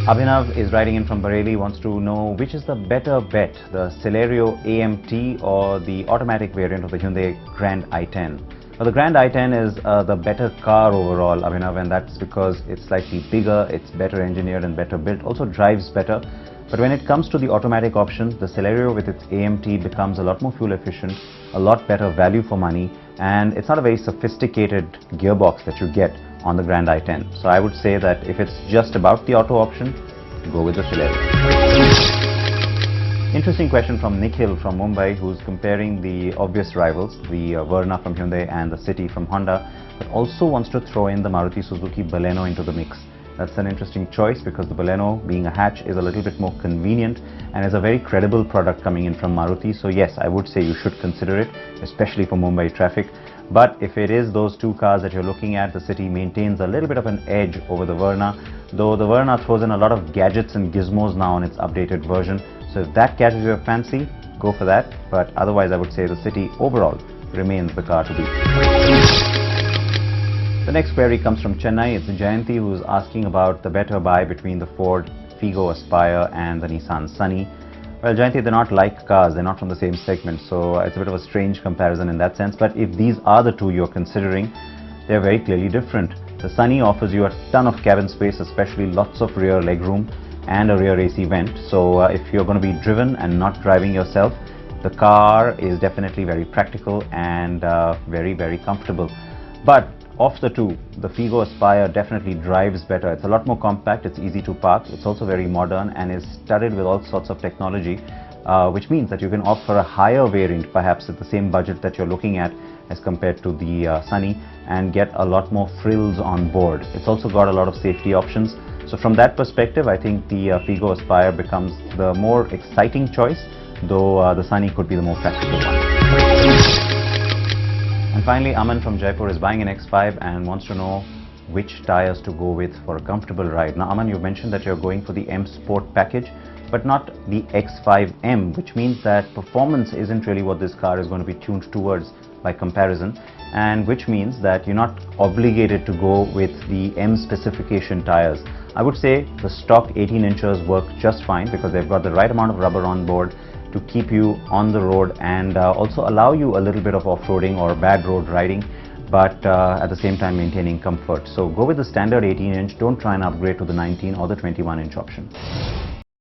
Abhinav is writing in from Bareilly, wants to know which is the better bet, the Celerio AMT or the automatic variant of the Hyundai Grand i10. Well, the Grand i10 is the better car overall, Abhinav, and that's because it's slightly bigger, it's better engineered and better built, also drives better. But when it comes to the automatic option, the Celerio with its AMT becomes a lot more fuel efficient, a lot better value for money, and it's not a very sophisticated gearbox that you get on the Grand i10. So I would say that if it's just about the auto option, go with the Celerio. Interesting question from Nikhil from Mumbai, who's comparing the obvious rivals, the Verna from Hyundai and the City from Honda, but also wants to throw in the Maruti Suzuki Baleno into the mix. That's an interesting choice because the Baleno, being a hatch, is a little bit more convenient and is a very credible product coming in from Maruti. So yes, I would say you should consider it, especially for Mumbai traffic. But if it is those two cars that you're looking at, the City maintains a little bit of an edge over the Verna, though the Verna throws in a lot of gadgets and gizmos now on its updated version. So if that catches your fancy, go for that. But otherwise, I would say the City overall remains the car to beat. The next query comes from Chennai. It's Jayanti who's asking about the better buy between the Ford Figo Aspire and the Nissan Sunny. Well, Jayanti, they're not like cars, they're not from the same segment, so it's a bit of a strange comparison in that sense. But if these are the two you're considering, they're very clearly different. The Sunny offers you a ton of cabin space, especially lots of rear legroom and a rear AC vent. So if you're going to be driven and not driving yourself, the car is definitely very practical and very, very comfortable. But of the two, the Figo Aspire definitely drives better. It's a lot more compact, it's easy to park, it's also very modern and is studded with all sorts of technology, which means that you can opt for a higher variant, perhaps at the same budget that you're looking at as compared to the Sunny, and get a lot more frills on board. It's also got a lot of safety options. So from that perspective, I think the Figo Aspire becomes the more exciting choice, though the Sunny could be the more practical one. And finally, Aman from Jaipur is buying an X5 and wants to know which tires to go with for a comfortable ride. Now, Aman, you mentioned that you're going for the M Sport package, but not the X5M, which means that performance isn't really what this car is going to be tuned towards by comparison, and which means that you're not obligated to go with the M specification tires. I would say the stock 18 inches work just fine because they've got the right amount of rubber on board to keep you on the road and also allow you a little bit of off-roading or bad road riding, but at the same time maintaining comfort. So go with the standard 18 inch, don't try and upgrade to the 19 or the 21 inch option.